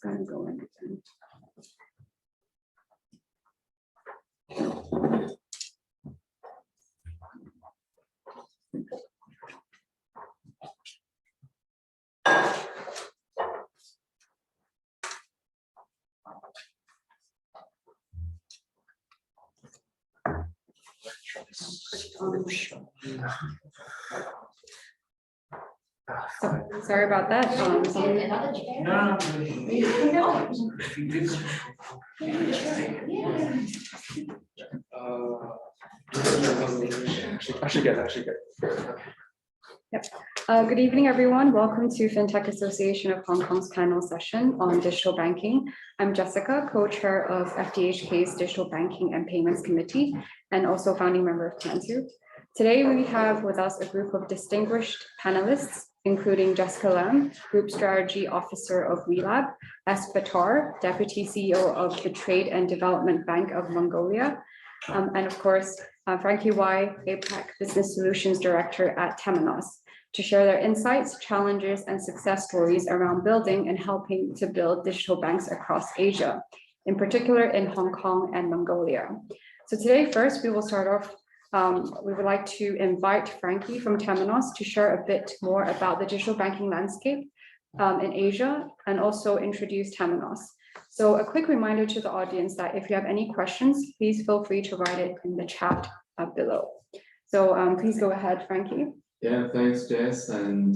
gonna go in again. Sorry about that. Yep. Good evening, everyone. Welcome to FinTech Association of Hong Kong's panel session on digital banking. I'm Jessica, co-chair of FTAHK's Digital Banking and Payments Committee, and also founding member of Tansu. Today, we have with us a group of distinguished panelists, including Jessica Lam, Group Strategy Officer of WeLab, Baatar, Deputy CEO of the Trade and Development Bank of Mongolia, and of course, Frankie Y, APAC Business Solutions Director at Temenos, to share their insights, challenges, and success stories around building and helping to build digital banks across Asia, in particular in Hong Kong and Mongolia. So today, first, we will start off. We would like to invite Frankie from Temenos to share a bit more about the digital banking landscape in Asia and also introduce Temenos. So a quick reminder to the audience that if you have any questions, please feel free to write it in the chat below. So please go ahead, Frankie. Yeah, thanks, Jess, and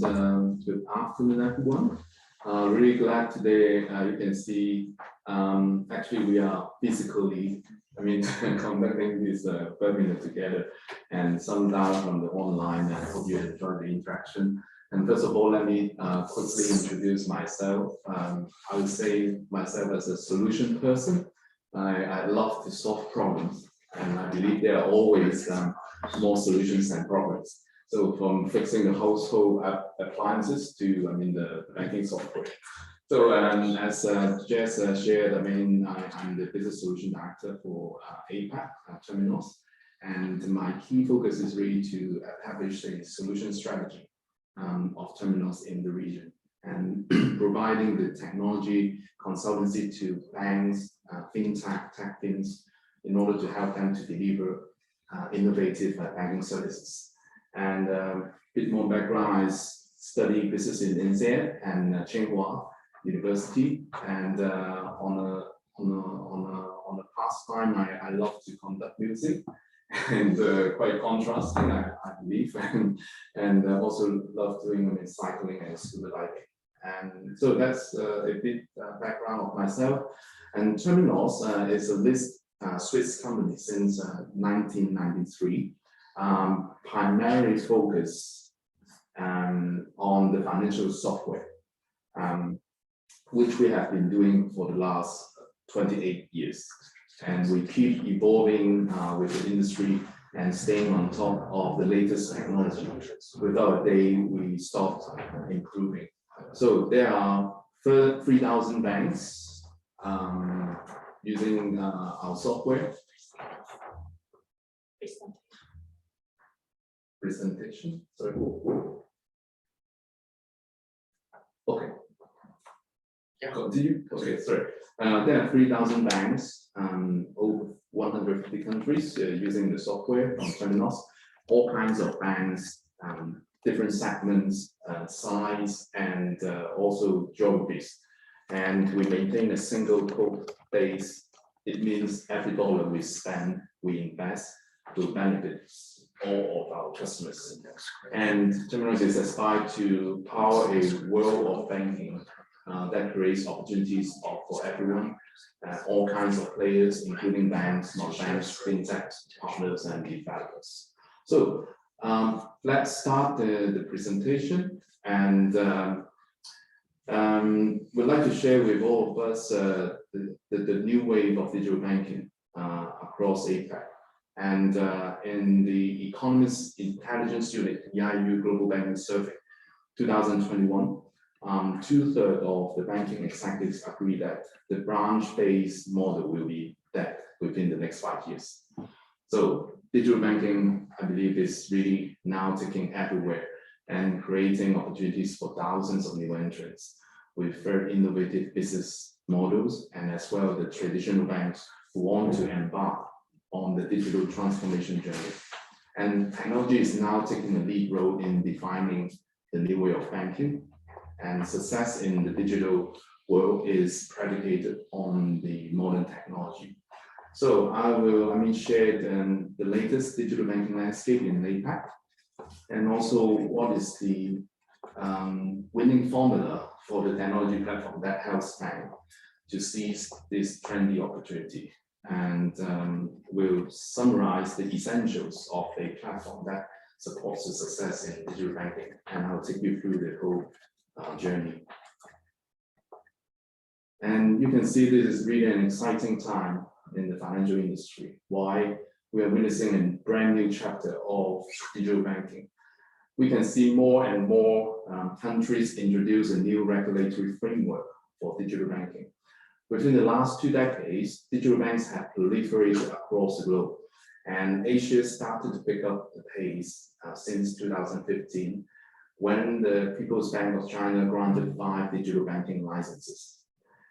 good afternoon, everyone. Really glad today you can see, actually we are physically, conducting this webinar together, and some data from the online. I hope you enjoy the interaction. And first of all, let me quickly introduce myself. I would say myself as a solution person. I love to solve problems, and I believe there are always more solutions than problems. So from fixing the household appliances to the banking software. So as Jess shared, I'm the business solution director for APAC Temenos, and my key focus is really to establish a solution strategy of Temenos in the region, and providing the technology consultancy to banks, FinTech, tech fins, in order to help them to deliver innovative banking services. And a bit more background, I studied business in NZ and Tsinghua University, and on a pastime, I love to conduct music, and quite contrasting, I believe, and also love doing cycling and scuba diving. And so that's a bit background of myself. And Temenos is a listed Swiss company since 1993, primarily focused on the financial software, which we have been doing for the last 28 years. And we keep evolving with the industry and staying on top of the latest technology. Without a day, we stopped improving. So there are 3,000 banks using our software. Presentation. Sorry. Okay. Continue. Okay, sorry. There are 3,000 banks, over 150 countries using the software from Temenos. All kinds of banks, different segments, size, and also geographies. And we maintain a single code base. It means every dollar we spend, we invest, will benefit all of our customers. And Temenos is aspired to power a world of banking that creates opportunities for everyone, all kinds of players, including banks, non-banks, FinTech partners, and developers. So let's start the presentation, and we'd like to share with all of us the new wave of digital banking across APAC. And in the Economist Intelligence Unit, EIU Global Banking Survey 2021, 2/3 of the banking executives agree that the branch-based model will be dead within the next 5 years. So digital banking, I believe, is really now taking everywhere and creating opportunities for thousands of new entrants with very innovative business models, and as well the traditional banks who want to embark on the digital transformation journey. And technology is now taking a lead role in defining the new way of banking, and success in the digital world is predicated on the modern technology. So I will share the latest digital banking landscape in APAC, and also what is the winning formula for the technology platform that helps bank to seize this trendy opportunity. And we'll summarize the essentials of a platform that supports the success in digital banking, and I'll take you through the whole journey. And you can see this is really an exciting time in the financial industry. Why? We are witnessing a brand new chapter of digital banking. We can see more and more countries introduce a new regulatory framework for digital banking. Within the last 2 decades, digital banks have proliferated across the globe, and Asia started to pick up the pace since 2015, when the People's Bank of China granted 5 digital banking licenses.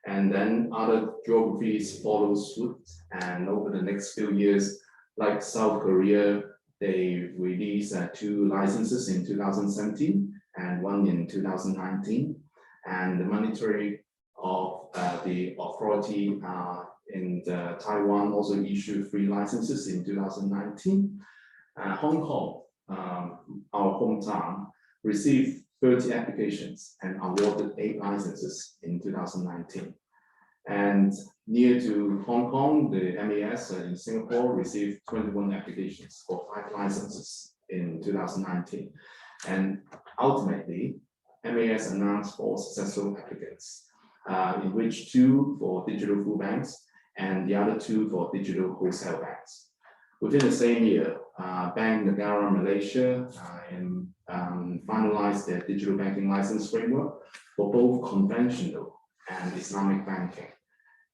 And then other geographies followed suit, and over the next few years, like South Korea, they released 2 licenses in 2017 and 1 in 2019. And the monetary of the authority in Taiwan also issued 3 licenses in 2019. Hong Kong, our hometown, received 30 applications and awarded 8 licenses in 2019. And near to Hong Kong, the MAS in Singapore received 21 applications for 5 licenses in 2019. And ultimately, MAS announced 4 successful applicants, in which 2 for digital full banks and the other 2 for digital wholesale banks. Within the same year, Bank Negara Malaysia finalized their digital banking license framework for both conventional and Islamic banking.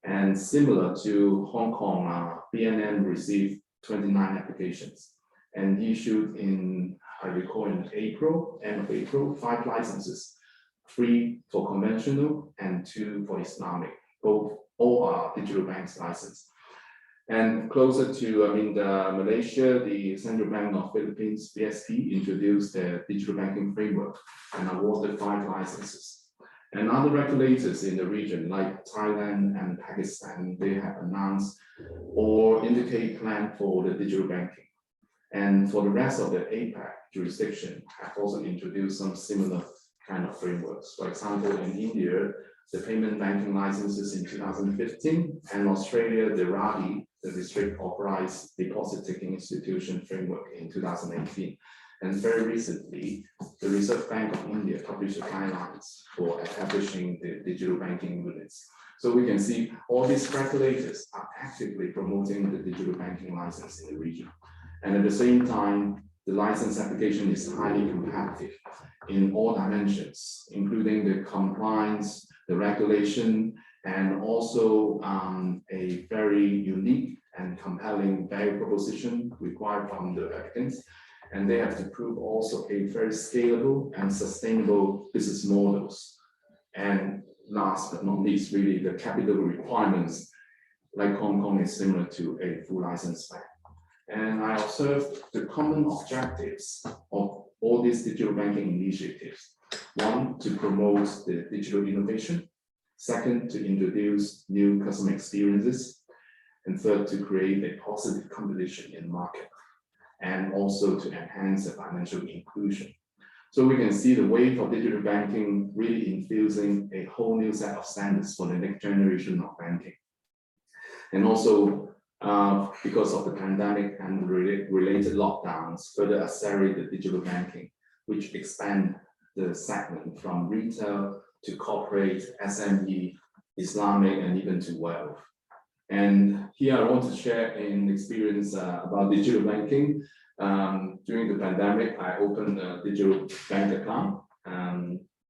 And similar to Hong Kong, BNM received 29 applications and issued in, I recall in April, end of April, 5 licenses, 3 for conventional and 2 for Islamic. All are digital banks license. And closer to Malaysia, the Central Bank of Philippines, BSP, introduced their digital banking framework and awarded 5 licenses. And other regulators in the region, like Thailand and Pakistan, they have announced or indicate plan for the digital banking. And for the rest of the APAC jurisdiction, have also introduced some similar kind of frameworks. For example, in India, the payment banking licenses in 2015, and Australia, the RADI, the District Authorized Deposit Taking Institution framework in 2018. And very recently, the Reserve Bank of India published the guidelines for establishing the digital banking units. So we can see all these regulators are actively promoting the digital banking license in the region. And at the same time, the license application is highly competitive in all dimensions, including the compliance, the regulation, and also a very unique and compelling value proposition required from the applicants. And they have to prove also a very scalable and sustainable business models. And last but not least, really the capital requirements, like Hong Kong, is similar to a full license bank. And I observed the common objectives of all these digital banking initiatives. 1, to promote the digital innovation. 2nd, to introduce new customer experiences. And 3rd, to create a positive competition in the market, and also to enhance the financial inclusion. So we can see the wave of digital banking really infusing a whole new set of standards for the next generation of banking. And also, because of the pandemic and related lockdowns, further accelerated digital banking, which expand the segment from retail to corporate, SME, Islamic, and even to wealth. And here I want to share an experience about digital banking. During the pandemic, I opened a digital bank account.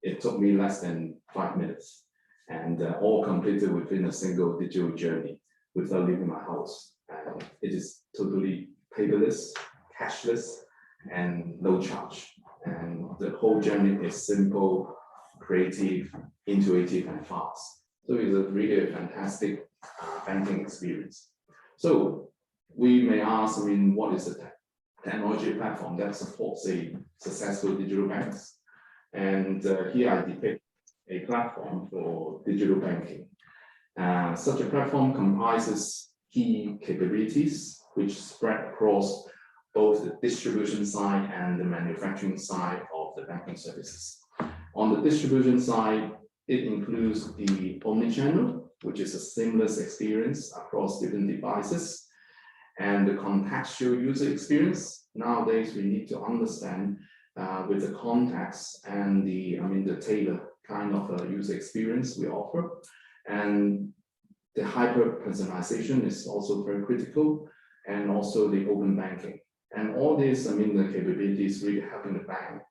It took me less than 5 minutes, and all completed within a single digital journey without leaving my house. It is totally paperless, cashless, and no charge. And the whole journey is simple, creative, intuitive, and fast. So it's a really fantastic banking experience. So we may ask, I mean, what is the technology platform that supports a successful digital banks? And here I depict a platform for digital banking. Such a platform comprises key capabilities which spread across both the distribution side and the manufacturing side of the banking services. On the distribution side, it includes the omnichannel, which is a seamless experience across different devices, and the contextual user experience. Nowadays, we need to understand with the context and the tailored kind of user experience we offer. And the hyper personalization is also very critical, and also the open banking. And all this, the capabilities really helping the bank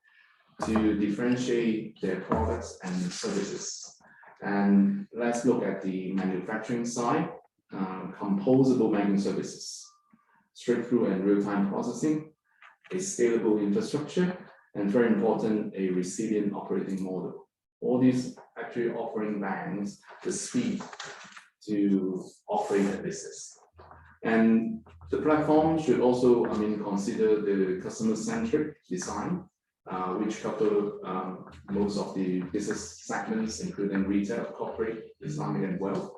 to differentiate their products and services. And let's look at the manufacturing side, composable banking services, straight-through and real-time processing, a scalable infrastructure, and very important, a resilient operating model. All these actually offering banks the speed to operate a business. And the platform should also, consider the customer-centric design, which cover most of the business segments, including retail, corporate, Islamic, and wealth.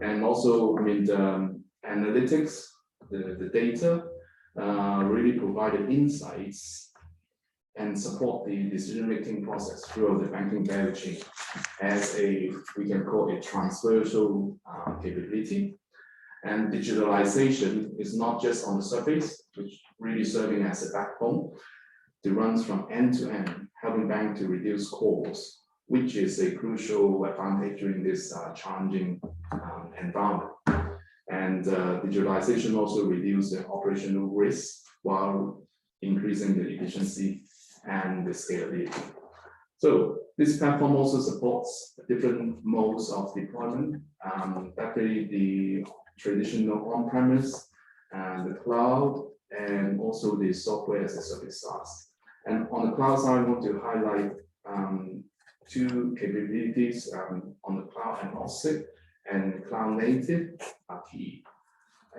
And also, the analytics, the data really provide insights and support the decision-making process throughout the banking value chain as we can call a transversal capability. And digitalization is not just on the surface, which really serving as a backbone. It runs from end to end, helping banks to reduce costs, which is a crucial advantage during this challenging environment. And digitalization also reduces the operational risk while increasing the efficiency and the scalability. So this platform also supports different modes of deployment, definitely the traditional on-premise, the cloud, and also the software as a service SaaS. And on the cloud side, I want to highlight two capabilities on the cloud agnostic and cloud native are key.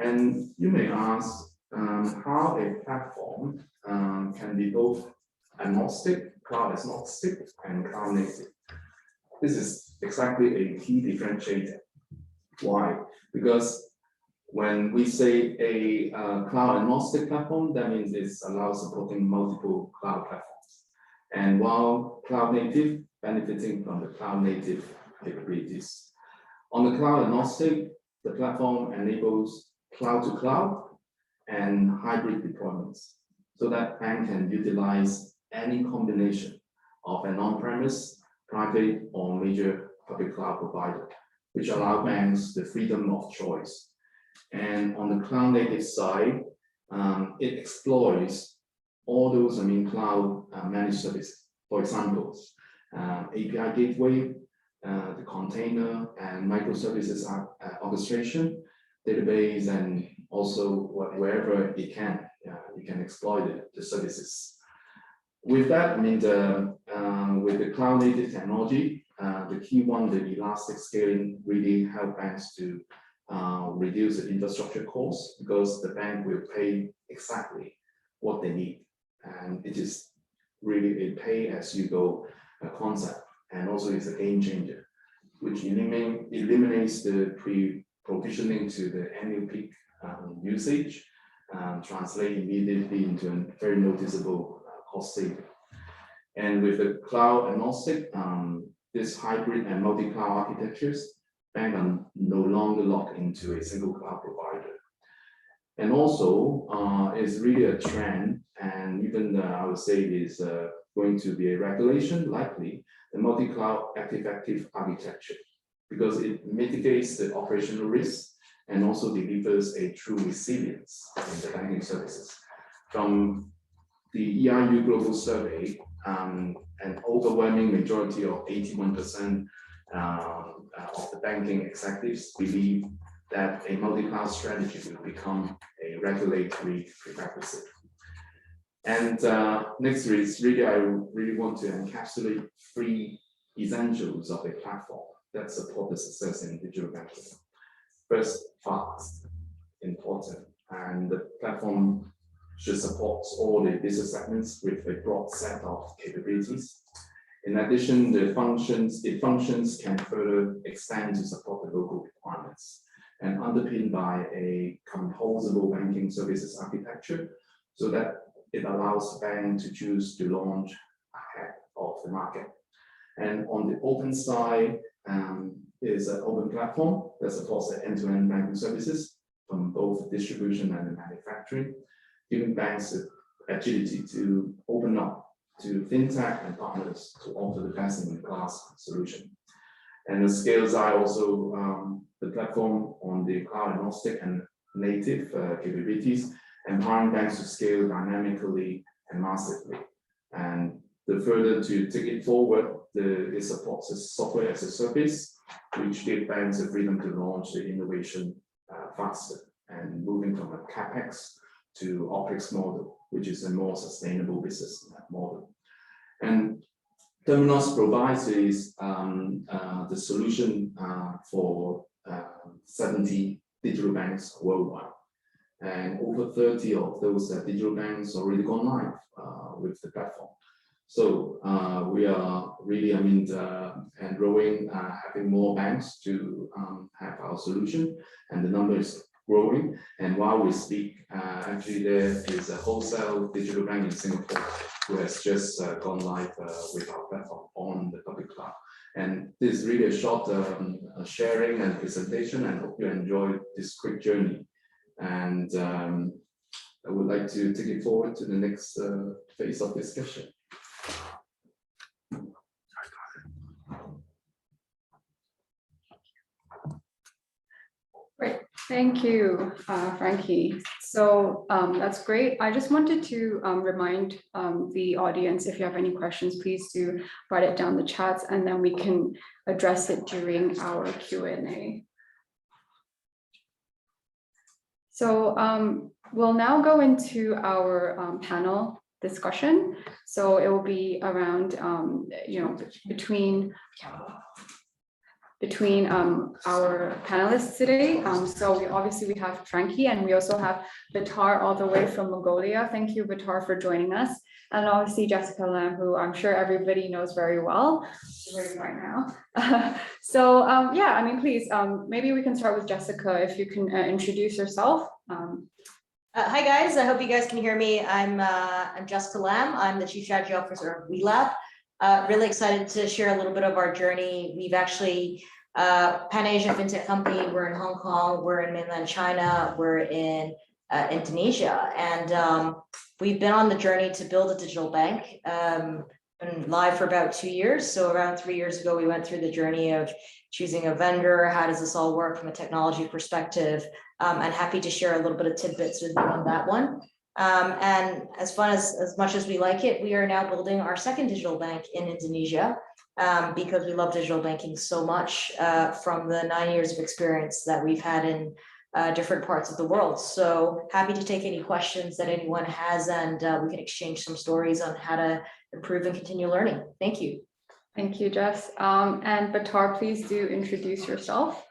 And you may ask how a platform can be both agnostic, cloud agnostic, and cloud native. This is exactly a key differentiator. Why? Because when we say a cloud agnostic platform, that means it allows supporting multiple cloud platforms. And while cloud native, benefiting from the cloud native capabilities. On the cloud agnostic, the platform enables cloud to cloud and hybrid deployments so that bank can utilize any combination of an on-premise, private, or major public cloud provider, which allow banks the freedom of choice. And on the cloud native side, it exploits all those, cloud managed services. For example, API gateway, the container and microservices orchestration, database, and also wherever it can, you can exploit the services. With that, with the cloud native technology, the key one, the elastic scaling, really help banks to reduce the infrastructure costs because the bank will pay exactly what they need. And it is really a pay-as-you-go concept. And also it's a game changer, which eliminates the pre-provisioning to the annual peak usage, translate immediately into a very noticeable cost saving. And with the cloud agnostic, this hybrid and multi-cloud architectures, banks are no longer locked into a single cloud provider. And also, it's really a trend, and even I would say it is going to be a regulation, likely, the multi-cloud active architecture, because it mitigates the operational risk and also delivers a true resilience in the banking services. From the EIU Global Survey, an overwhelming majority of 81% of the banking executives believe that a multi-cloud strategy will become a regulatory prerequisite. And next is really, I really want to encapsulate three essentials of a platform that support the success in digital banking. First, fast, important, and the platform should support all the business segments with a broad set of capabilities. In addition, the functions can further extend to support the local requirements and underpinned by a composable banking services architecture so that it allows the bank to choose to launch ahead of the market. And on the open side is an open platform that supports the end-to-end banking services from both distribution and manufacturing, giving banks the agility to open up to FinTech and partners to offer the best-in-class solution. And the scale side also the platform on the cloud agnostic and native capabilities, empowering banks to scale dynamically and massively. And the further to take it forward, it supports the software as a service, which gives banks the freedom to launch the innovation faster and moving from a CapEx to OpEx model, which is a more sustainable business model. And Temenos provides the solution for 70 digital banks worldwide. And over 30 of those digital banks already gone live with the platform. So we are really, and growing, having more banks to have our solution, and the number is growing. And while we speak, actually there is a wholesale digital bank in Singapore who has just gone live with our platform on the public cloud. And this is really a short sharing and presentation, and hope you enjoy this quick journey. And I would like to take it forward to the next phase of discussion. Great, thank you, Frankie. So that's great. I just wanted to remind the audience, if you have any questions, please do write it down in the chats, and then we can address it during our Q&A. So we'll now go into our panel discussion. So it will be around, between our panelists today. So we have Frankie, and we also have Baatar all the way from Mongolia. Thank you, Baatar, for joining us. And obviously Jessica Lam, who I'm sure everybody knows very well. She's waiting right now. Please, maybe we can start with Jessica, if you can introduce yourself. Hi guys, I hope you guys can hear me. I'm Jessica Lam. I'm the Chief Strategy Officer of WeLab. Really excited to share a little bit of our journey. We've actually Pan-Asian FinTech company. We're in Hong Kong. We're in mainland China. We're in Indonesia, and we've been on the journey to build a digital bank. Been live for about 2 years. So around 3 years ago, we went through the journey of choosing a vendor. How does this all work from a technology perspective? And happy to share a little bit of tidbits with you on that one. And as much as we like it, we are now building our second digital bank in Indonesia because we love digital banking so much from the 9 years of experience that we've had in different parts of the world. So happy to take any questions that anyone has, and we can exchange some stories on how to improve and continue learning. Thank you. Thank you, Jess. And Baatar, please do introduce yourself.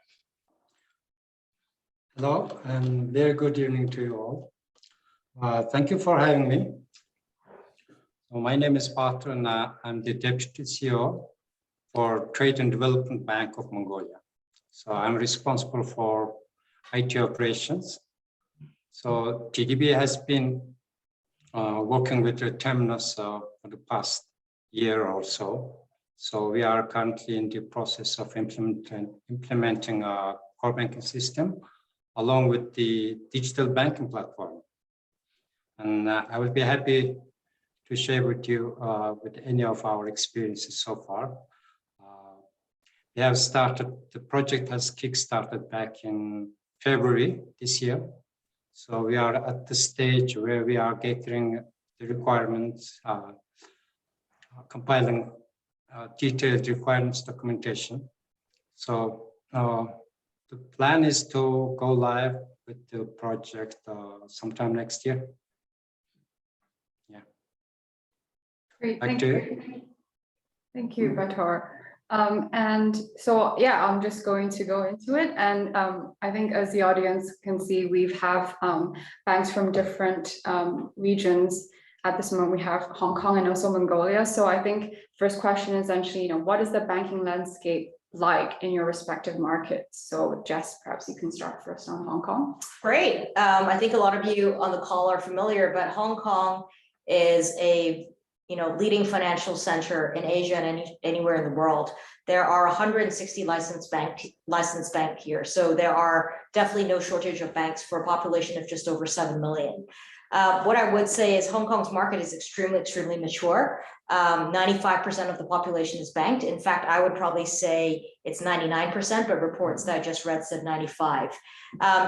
Hello, and very good evening to you all. Thank you for having me. So my name is Baatar, and I'm the Deputy CEO for Trade and Development Bank of Mongolia. So I'm responsible for IT operations. So TDB has been working with the Temenos for the past year or so. So we are currently in the process of implementing a core banking system along with the digital banking platform. And I will be happy to share with you with any of our experiences so far. We have started, the project has kickstarted back in February this year. So we are at the stage where we are gathering the requirements, compiling detailed requirements documentation. So the plan is to go live with the project sometime next year. Yeah. Great, thank you. Thank you, Baatar. And so, yeah, I'm just going to go into it. And I think as the audience can see, we have banks from different regions. At this moment, we have Hong Kong and also Mongolia. So I think first question is essentially, what is the banking landscape like in your respective markets? So Jess, perhaps you can start first on Hong Kong. Great. I think a lot of you on the call are familiar, but Hong Kong is a leading financial center in Asia and anywhere in the world. There are 160 licensed bank here. So there are definitely no shortage of banks for a population of just over 7 million. What I would say is Hong Kong's market is extremely mature. 95% of the population is banked. In fact, I would probably say it's 99%, but reports that I just read said 95.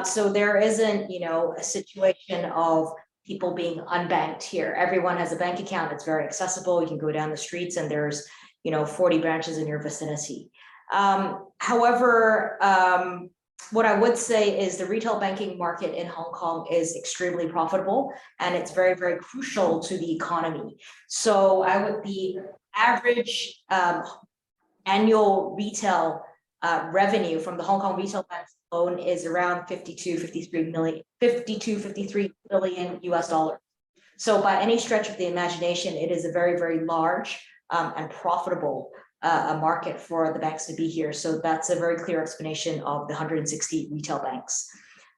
So there isn't, a situation of people being unbanked here. Everyone has a bank account. It's very accessible. You can go down the streets and there's, 40 branches in your vicinity. However, what I would say is the retail banking market in Hong Kong is extremely profitable and it's very crucial to the economy. So the average annual retail revenue from the Hong Kong retail banks alone is around 53 billion US dollars. So by any stretch of the imagination, it is a very large and profitable a market for the banks to be here. So that's a very clear explanation of the 160 retail banks.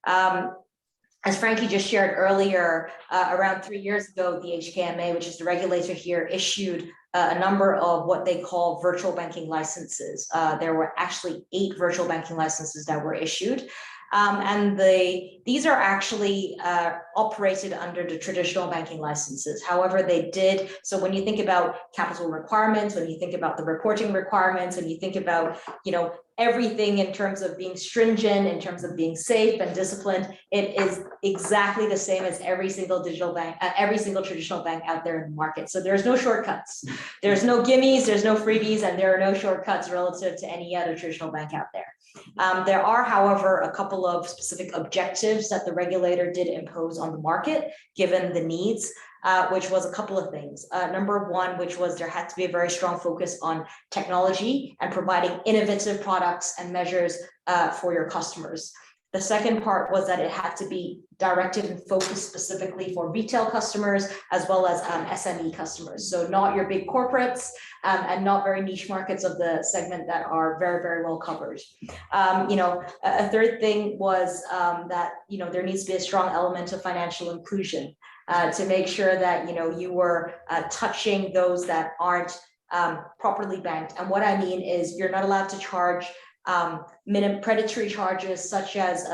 As Frankie just shared earlier, around 3 years ago, the HKMA, which is the regulator here, issued a number of what they call virtual banking licenses. There were actually 8 virtual banking licenses that were issued. And these are actually operated under the traditional banking licenses. However, so when you think about capital requirements, when you think about the reporting requirements, and you think about, everything in terms of being stringent, in terms of being safe and disciplined, it is exactly the same as every single digital bank, every single traditional bank out there in the market. So there's no shortcuts. There's no gimmies, there's no freebies, and there are no shortcuts relative to any other traditional bank out there. There are, however, a couple of specific objectives that the regulator did impose on the market, given the needs, which was a couple of things. Number one, which was there had to be a very strong focus on technology and providing innovative products and measures for your customers. The second part was that it had to be directed and focused specifically for retail customers as well as SME customers. So not your big corporates and not very niche markets of the segment that are very well covered. A third thing was that there needs to be a strong element of financial inclusion to make sure that you were touching those that aren't properly banked. And what I mean is you're not allowed to charge predatory charges such as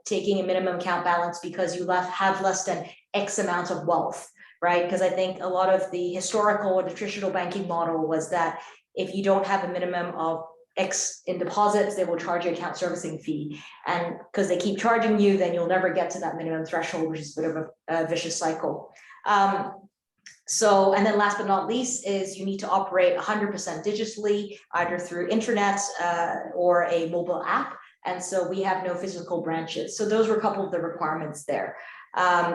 taking a minimum account balance because you have less than X amount of wealth, right? Because I think a lot of the historical or the traditional banking model was that if you don't have a minimum of X in deposits, they will charge you account servicing fee. And because they keep charging you, then you'll never get to that minimum threshold, which is a bit of a vicious cycle. And then last but not least is you need to operate 100% digitally, either through internet or a mobile app. And so we have no physical branches. So those were a couple of the requirements there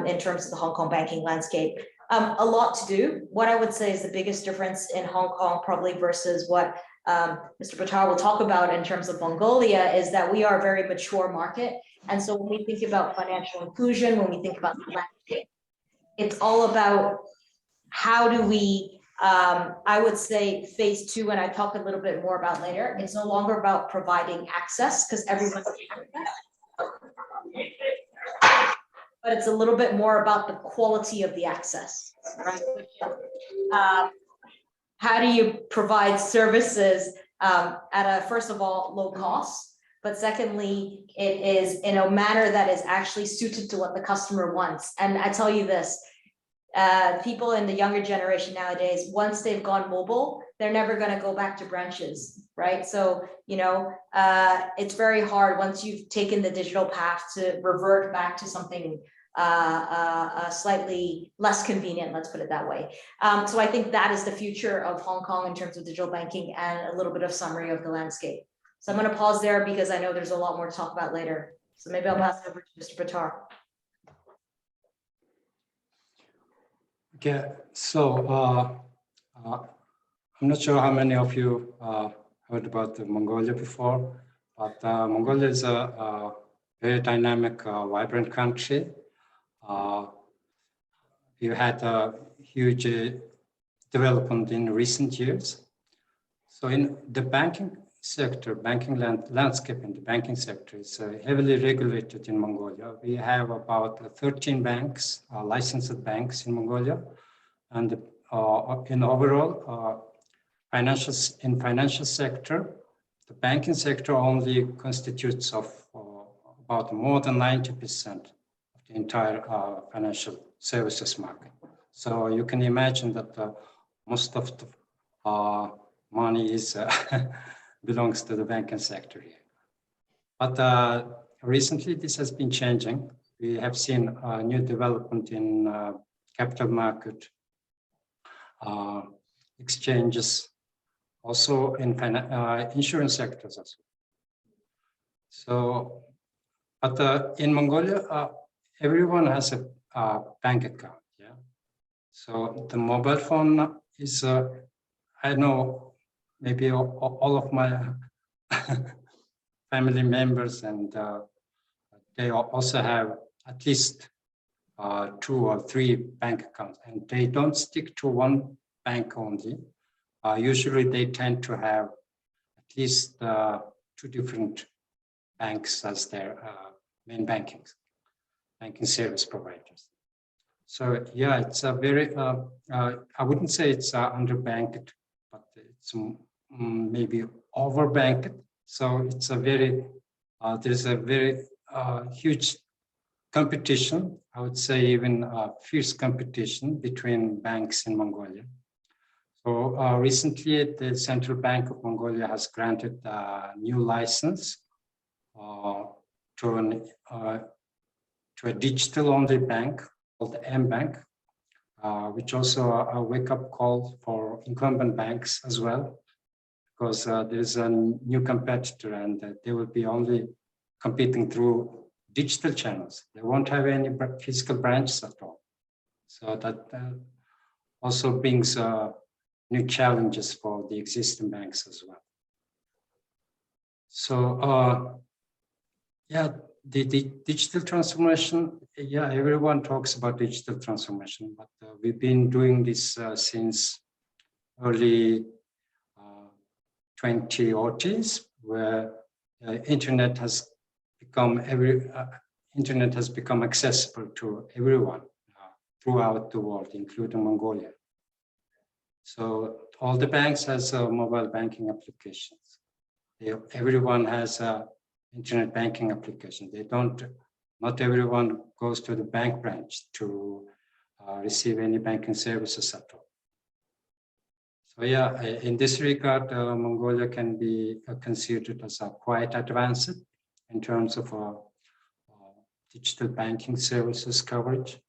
in terms of the Hong Kong banking landscape. A lot to do. What I would say is the biggest difference in Hong Kong probably versus what Mr. Baatar will talk about in terms of Mongolia is that we are a very mature market. And so when we think about financial inclusion, when we think about the landscape, it's all about how do we, I would say phase 2, and I talk a little bit more about later, it's no longer about providing access because everyone's but it's a little bit more about the quality of the access, right? How do you provide services at a, first of all, low cost, but secondly, it is in a manner that is actually suited to what the customer wants. And I tell you this, people in the younger generation nowadays, once they've gone mobile, they're never going to go back to branches, right? So, it's very hard once you've taken the digital path to revert back to something slightly less convenient, let's put it that way. So I think that is the future of Hong Kong in terms of digital banking and a little bit of summary of the landscape. So I'm going to pause there because I know there's a lot more to talk about later. So maybe I'll pass it over to Mr. Baatar. Okay, so I'm not sure how many of you heard about Mongolia before, but Mongolia is a very dynamic, vibrant country. You had a huge development in recent years. So in the banking sector, banking landscape in the banking sector is heavily regulated in Mongolia. We have about 13 banks, licensed banks in Mongolia, and in overall financial sector, the banking sector only constitutes of about more than 90% of the entire financial services market. So you can imagine that most of the money is belongs to the banking sector here. But recently this has been changing. We have seen a new development in capital market, exchanges, also in insurance sectors as well. So, but in Mongolia, everyone has a bank account. Yeah. So the mobile phone is, I know maybe all of my family members, and they also have at least 2 or 3 bank accounts, and they don't stick to one bank only. Usually they tend to have at least 2 different banks as their main banking service providers. So yeah, it's a very, I wouldn't say it's underbanked, but it's maybe overbanked. So it's a very, there's a very huge competition, I would say even fierce competition between banks in Mongolia. So recently, the Central Bank of Mongolia has granted a new license to a digital-only bank called M-Bank, which also a wake-up call for incumbent banks as well, because there is a new competitor and they will be only competing through digital channels. They won't have any physical branches at all. So that also brings new challenges for the existing banks as well. So yeah, the digital transformation, yeah, everyone talks about digital transformation, but we've been doing this since early 2010s, where internet has become accessible to everyone throughout the world, including Mongolia. So all the banks has mobile banking applications. Everyone has internet banking application. Not everyone goes to the bank branch to receive any banking services at all. So yeah, in this regard, Mongolia can be considered as quite advanced in terms of digital banking services coverage.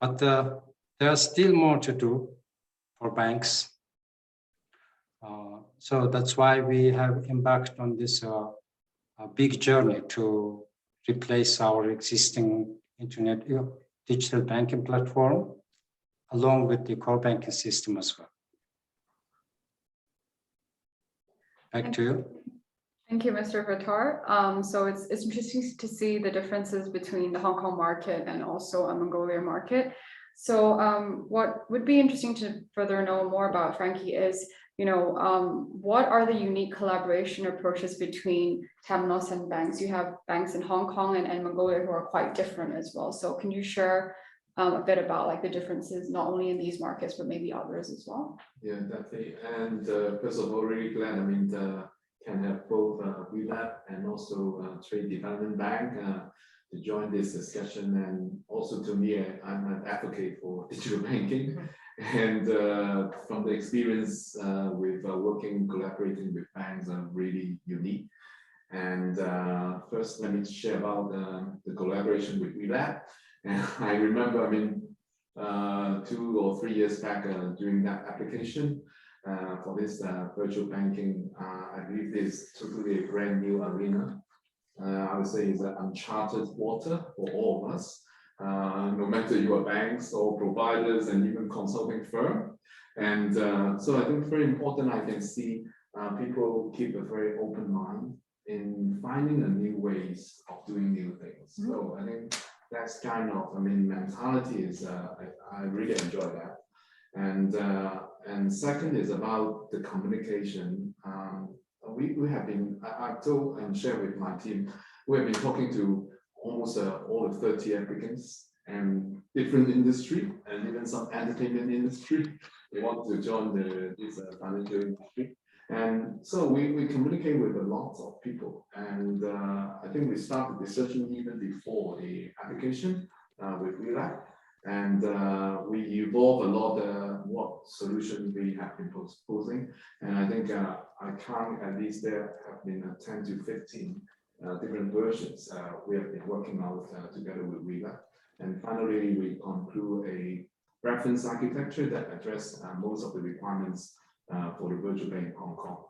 But there are still more to do for banks. So that's why we have embarked on this big journey to replace our existing internet digital banking platform along with the core banking system as well. Back to you. Thank you, Mr. Baatar. So it's interesting to see the differences between the Hong Kong market and also a Mongolia market. So what would be interesting to further know more about, Frankie, is, what are the unique collaboration approaches between Temenos and banks? You have banks in Hong Kong and Mongolia who are quite different as well. So can you share a bit about the differences, not only in these markets, but maybe others as well? Yeah, definitely. And first of all, really glad, can have both WeLab and also Trade Development Bank to join this discussion. And also to me, I'm an advocate for digital banking. And from the experience with collaborating with banks are really unique. And first, let me share about the collaboration with WeLab. And I remember, 2 or 3 years back doing that application for this virtual banking, I believe this totally a brand new arena. I would say it's uncharted water for all of us, no matter you are banks or providers and even consulting firm. And so I think very important, I can see people keep a very open mind in finding a new ways of doing new things. So I think that's kind of, I mean, mentality is, I really enjoy that. And second is about the communication. We have been, I've told and shared with my team, we have been talking to almost all the 30 applicants and different industry and even some entertainment industry. They want to join this financial industry. And so we communicate with a lot of people. And I think we started discussion even before the application with WeLab. And we evolve a lot what solution we have been proposing. And I think I count at least there have been 10 to 15 different versions we have been working out together with WeLab. And finally, we conclude a reference architecture that address most of the requirements for the virtual bank in Hong Kong.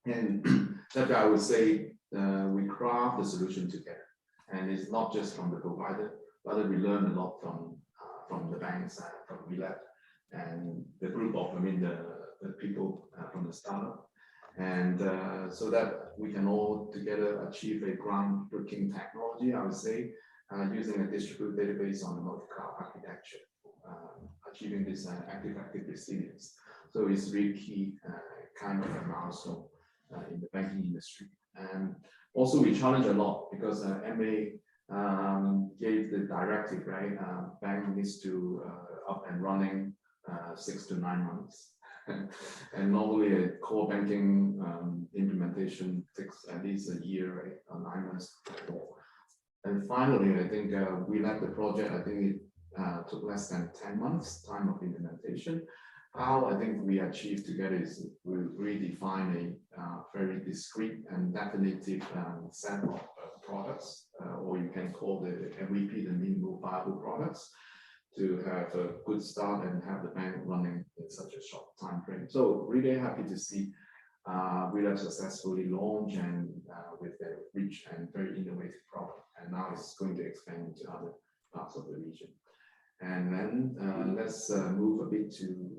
And that I would say we craft the solution together. And it's not just from the provider, but we learn a lot from the banks, from WeLab, and the group of, I mean, the people from the startup. And so that we can all together achieve a groundbreaking technology, I would say, using a distributed database on the multi-cloud architecture, achieving this active resilience. So it's really key kind of a milestone in the banking industry. And also we challenge a lot because MA gave the directive, right? Bank needs to up and running 6 to 9 months. And normally a core banking implementation takes at least a year, right? Or 9 months. And finally, I think we led the project, I think it took less than 10 months time of implementation. How I think we achieved together is we redefine a very discrete and definitive set of products, or you can call the MVP, the minimum viable products, to have a good start and have the bank running in such a short time frame. So really happy to see we have successfully launched and with a rich and very innovative product, and now it's going to expand to other parts of the region. And then let's move a bit to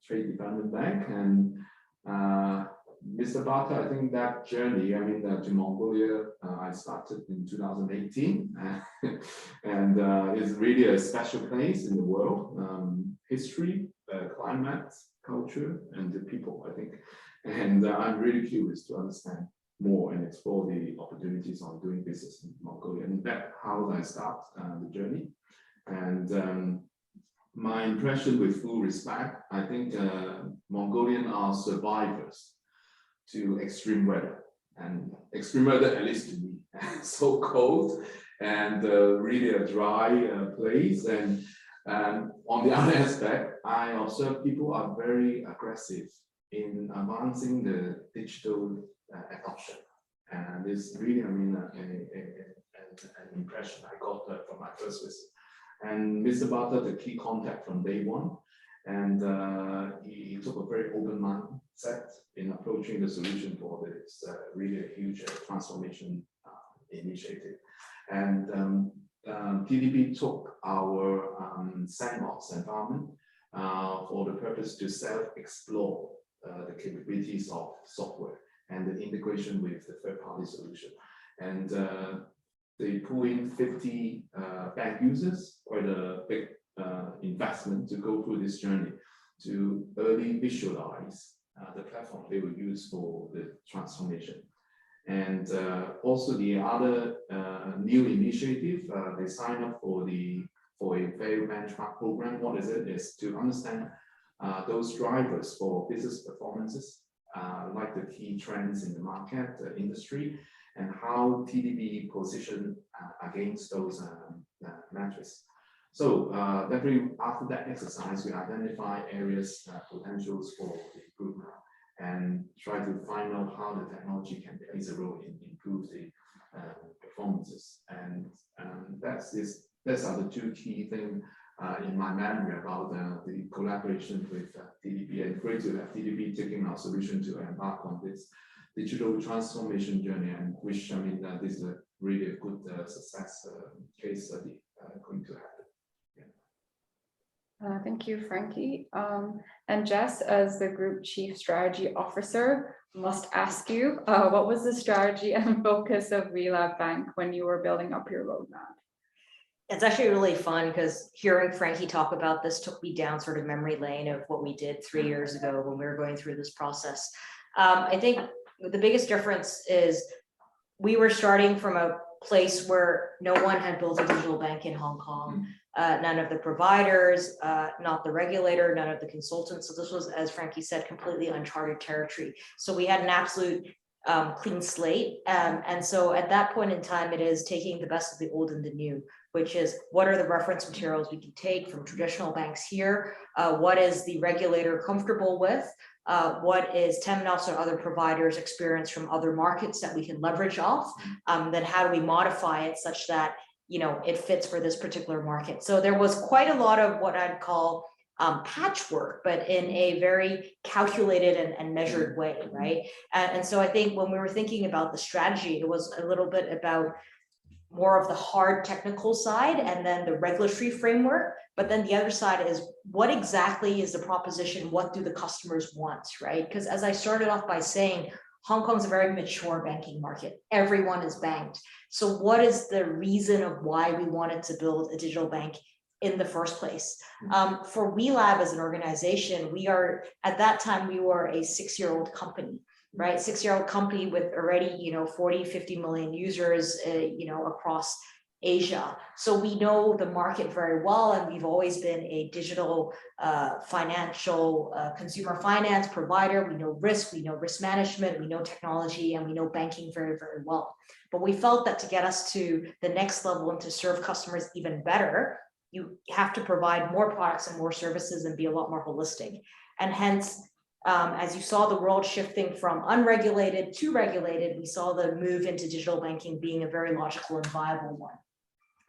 Trade Development Bank and Mr. Baatar. I think that journey, I mean, to Mongolia, I started in 2018, and it's really a special place in the world. History, climate, culture, and the people, I think. And I'm really curious to understand more and explore the opportunities on doing business in Mongolia. And that's how I start the journey. And my impression, with full respect, I think Mongolian are survivors to extreme weather, and extreme weather, at least to me, so cold and really a dry place. And on the other aspect, I observe people are very aggressive in advancing the digital adoption. And it's really, I mean, an impression I got from my first visit. And Mr. Baatar, the key contact from day one, and he took a very open mindset in approaching the solution for this really a huge transformation initiative. And TDB took our sandbox environment for the purpose to self-explore the capabilities of software and the integration with the third-party solution. And they pull in 50 bank users, quite a big investment to go through this journey to early visualize the platform they will use for the transformation. And also the other new initiative, they sign up for a fair benchmark program. What is it? Is to understand those drivers for business performances, like the key trends in the market, the industry, and how TDB position against those metrics. So definitely after that exercise, we identify areas, potentials for the improvement, and try to find out how the technology can play a role in improve the performances. And those are the two key things in my memory about the collaboration with TDB, and great to have TDB taking our solution to embark on this digital transformation journey, and which, I mean, this is a really a good success case study going to happen. Thank you, Frankie. And Jess, as the Group Chief Strategy Officer, must ask you, what was the strategy and focus of WeLab Bank when you were building up your roadmap? It's actually really fun because hearing Frankie talk about this took me down sort of memory lane of what we did 3 years ago when we were going through this process. I think the biggest difference is we were starting from a place where no one had built a digital bank in Hong Kong. None of the providers, not the regulator, none of the consultants. So this was, as Frankie said, completely uncharted territory. So we had an absolute clean slate. And so at that point in time, it is taking the best of the old and the new, which is what are the reference materials we can take from traditional banks here? What is the regulator comfortable with? What is Temenos or other providers' experience from other markets that we can leverage off? Then how do we modify it such that it fits for this particular market? So there was quite a lot of what I'd call patchwork, but in a very calculated and measured way, right? And so I think when we were thinking about the strategy, it was a little bit about more of the hard technical side and then the regulatory framework. But then the other side is what exactly is the proposition? What do the customers want, right? Because as I started off by saying, Hong Kong's a very mature banking market. Everyone is banked. So what is the reason of why we wanted to build a digital bank in the first place? For WeLab as an organization, at that time, we were a 6-year-old company, right? 6-year-old company with already, 40, 50 million users, across Asia. So we know the market very well, and we've always been a digital financial consumer finance provider. We know risk management, we know technology, and we know banking very, very well. But we felt that to get us to the next level and to serve customers even better, you have to provide more products and more services and be a lot more holistic. And hence, as you saw the world shifting from unregulated to regulated, we saw the move into digital banking being a very logical and viable one.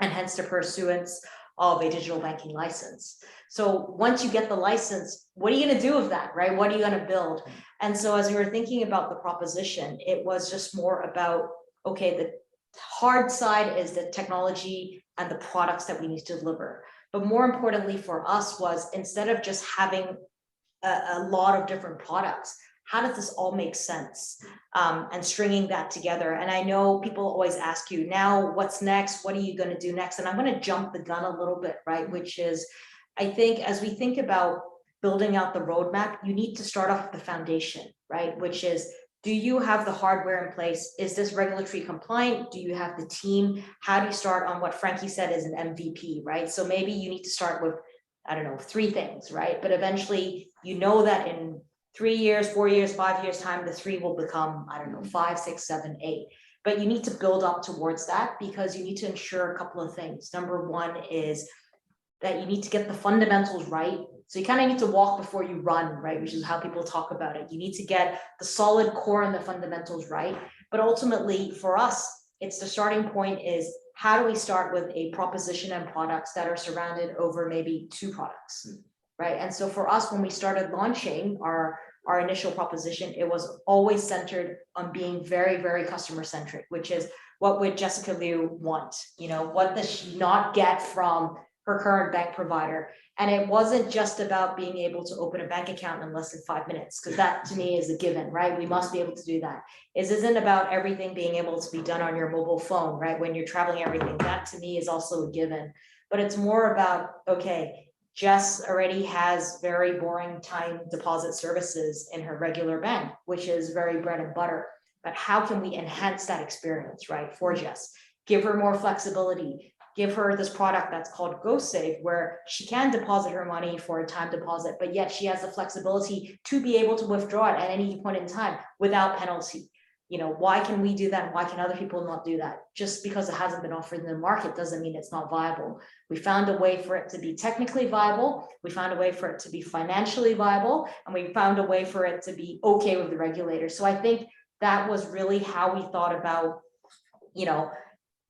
And hence the pursuance of a digital banking license. So once you get the license, what are you going to do with that, right? What are you going to build? And so as we were thinking about the proposition, it was just more about, okay, the hard side is the technology and the products that we need to deliver. But more importantly for us was, instead of just having a lot of different products, how does this all make sense? And stringing that together. And I know people always ask you, now what's next? What are you going to do next? And I'm going to jump the gun a little bit, right? Which is, I think as we think about building out the roadmap, you need to start off with the foundation, right? Which is, do you have the hardware in place? Is this regulatory compliant? Do you have the team? How do you start on what Frankie said is an MVP, right? So maybe you need to start with, 3 things, right? But eventually, that in 3 years, 4 years, 5 years time, the 3 will become, 5, 6, 7, 8. But you need to build up towards that because you need to ensure a couple of things. Number one is that you need to get the fundamentals right. So you kind of need to walk before you run, right? Which is how people talk about it. You need to get the solid core and the fundamentals right. But ultimately for us, it's the starting point is, how do we start with a proposition and products that are surrounded over maybe 2 products, right? And so for us, when we started launching our initial proposition, it was always centered on being very, very customer centric, which is, what would Jessica Liu want? What does she not get from her current bank provider? And it wasn't just about being able to open a bank account in less than 5 minutes, because that to me is a given, right? We must be able to do that. It isn't about everything being able to be done on your mobile phone, right? When you're traveling, everything, that to me is also a given. But it's more about, okay, Jess already has very boring time deposit services in her regular bank, which is very bread and butter. But how can we enhance that experience, right, for Jess? Give her more flexibility. Give her this product that's called GoSave, where she can deposit her money for a time deposit, but yet she has the flexibility to be able to withdraw it at any point in time without penalty. Why can we do that? And why can other people not do that? Just because it hasn't been offered in the market doesn't mean it's not viable. We found a way for it to be technically viable. We found a way for it to be financially viable. And we found a way for it to be okay with the regulator. So I think that was really how we thought about,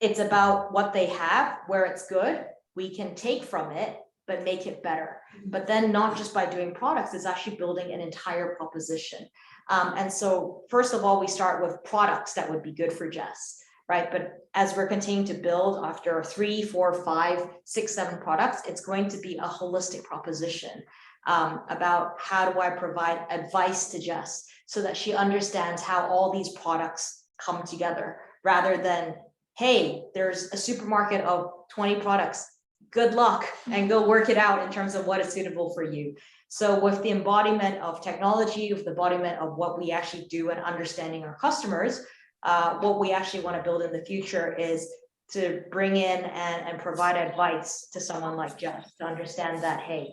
it's about what they have, where it's good, we can take from it, but make it better. But then not just by doing products, it's actually building an entire proposition. And so first of all, we start with products that would be good for Jess, right? But as we're continuing to build after 3, 4, 5, 6, 7 products, it's going to be a holistic proposition about how do I provide advice to Jess so that she understands how all these products come together, rather than, hey, there's a supermarket of 20 products. Good luck and go work it out in terms of what is suitable for you. So with the embodiment of technology, with the embodiment of what we actually do and understanding our customers, what we actually want to build in the future is to bring in and provide advice to someone like Jess to understand that, hey,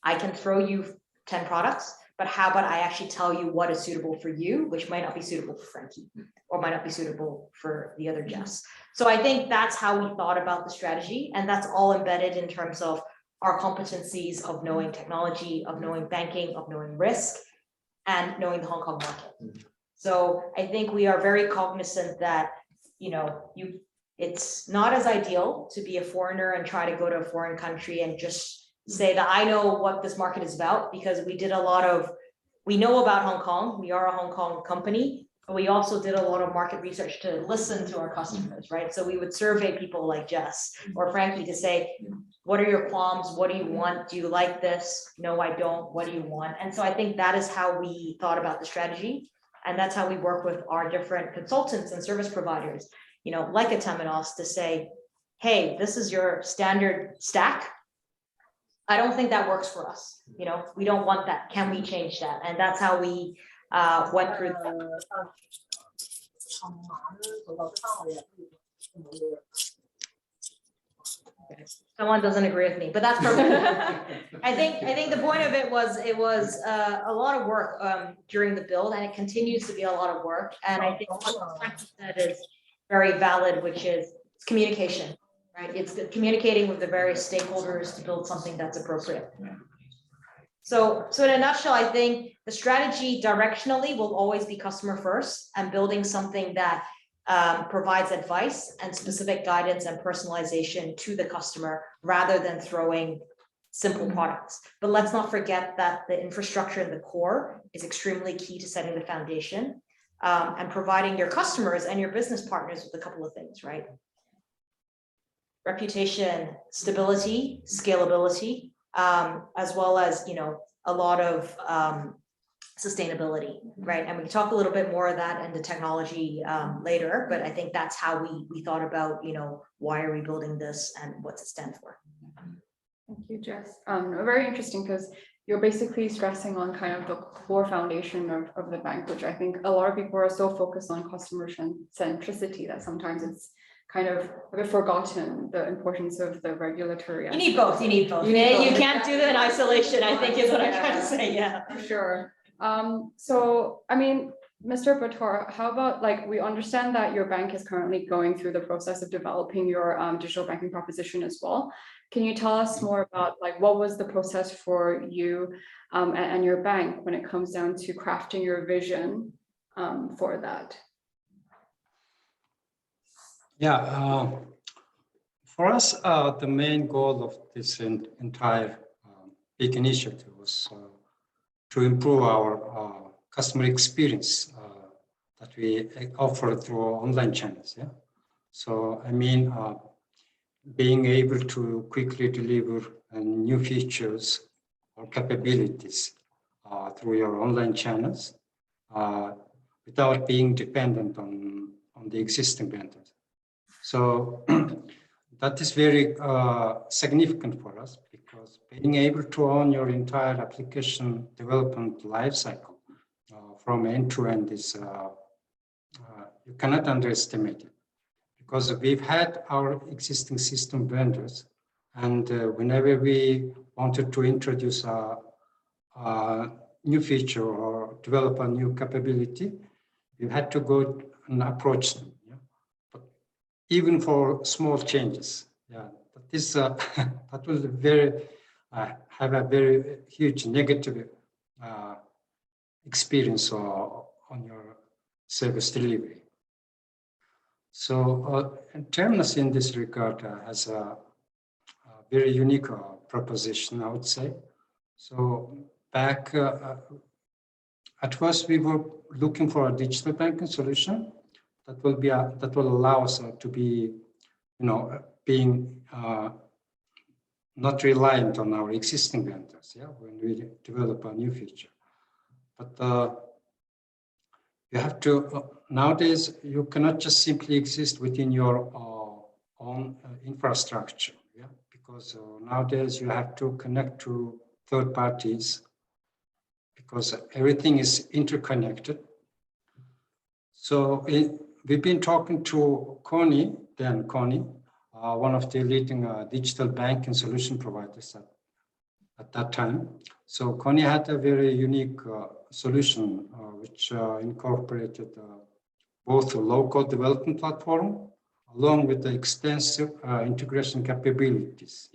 I can throw you 10 products, but how about I actually tell you what is suitable for you, which might not be suitable for Frankie or might not be suitable for the other Jess. So I think that's how we thought about the strategy, and that's all embedded in terms of our competencies of knowing technology, of knowing banking, of knowing risk, and knowing the Hong Kong market. So I think we are very cognizant that, you know, it's not as ideal to be a foreigner and try to go to a foreign country and just say that I know what this market is about, because we know about Hong Kong, we are a Hong Kong company, but we also did a lot of market research to listen to our customers, right? So we would survey people like Jess or Frankie to say, what are your qualms? What do you want? Do you like this? No, I don't. What do you want? And so I think that is how we thought about the strategy. And that's how we work with our different consultants and service providers, you know, like a Temenos, to say, hey, this is your standard stack. I don't think that works for us. You know, we don't want that. Can we change that? And that's how we went through that. Someone doesn't agree with me, but that's perfect. I think the point of it was a lot of work during the build, and it continues to be a lot of work. And I think what Frankie said is very valid, which is communication. Right, it's communicating with the various stakeholders to build something that's appropriate. So in a nutshell, I think the strategy directionally will always be customer first and building something that provides advice and specific guidance and personalization to the customer rather than throwing simple products. But let's not forget that the infrastructure in the core is extremely key to setting the foundation and providing your customers and your business partners with a couple of things, right? Reputation, stability, scalability, as well as, you know, a lot of sustainability, right? And we can talk a little bit more of that in the technology later, but I think that's how we thought about, you know, why are we building this and what's it stand for. Thank you, Jess. Very interesting, because you're basically stressing on kind of the core foundation of the bank, which I think a lot of people are so focused on customer centricity that sometimes it's kind of a bit forgotten the importance of the regulatory. You need both. You need both. You can't do that in isolation, I think is what I'm trying to say. Yeah, for sure. So I mean, Mr. Baatar, how about, like, we understand that your bank is currently going through the process of developing your digital banking proposition as well. Can you tell us more about, like, what was the process for you and your bank when it comes down to crafting your vision for that? Yeah, for us, the main goal of this entire big initiative was to improve our customer experience that we offer through online channels. Yeah, so I mean, being able to quickly deliver new features or capabilities through your online channels without being dependent on the existing vendors. So that is very significant for us, because being able to own your entire application development lifecycle from end to end is, you cannot underestimate it, because we've had our existing system vendors, and whenever we wanted to introduce a new feature or develop a new capability, you had to go and approach them. Even for small changes, yeah, this that will have a very huge negative experience on your service delivery. So Temenos in this regard has a very unique proposition, I would say. So back at first we were looking for a digital banking solution that will allow us to be, being not reliant on our existing vendors, when we develop a new feature. But you have to, nowadays, you cannot just simply exist within your own infrastructure, because nowadays you have to connect to third parties because everything is interconnected. So we've been talking to Connie, one of the leading digital banking solution providers at that time. So Connie had a very unique solution which incorporated both a local development platform along with the extensive integration capabilities.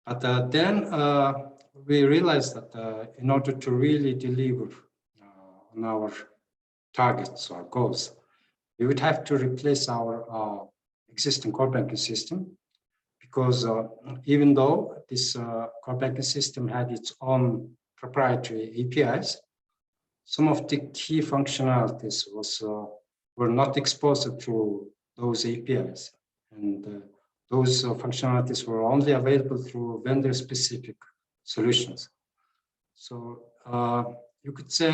But then we realized that in order to really deliver on our targets or goals, we would have to replace our existing core banking system, because even though this core banking system had its own proprietary APIs, some of the key functionalities were not exposed through those APIs, and those functionalities were only available through vendor-specific solutions. So you could say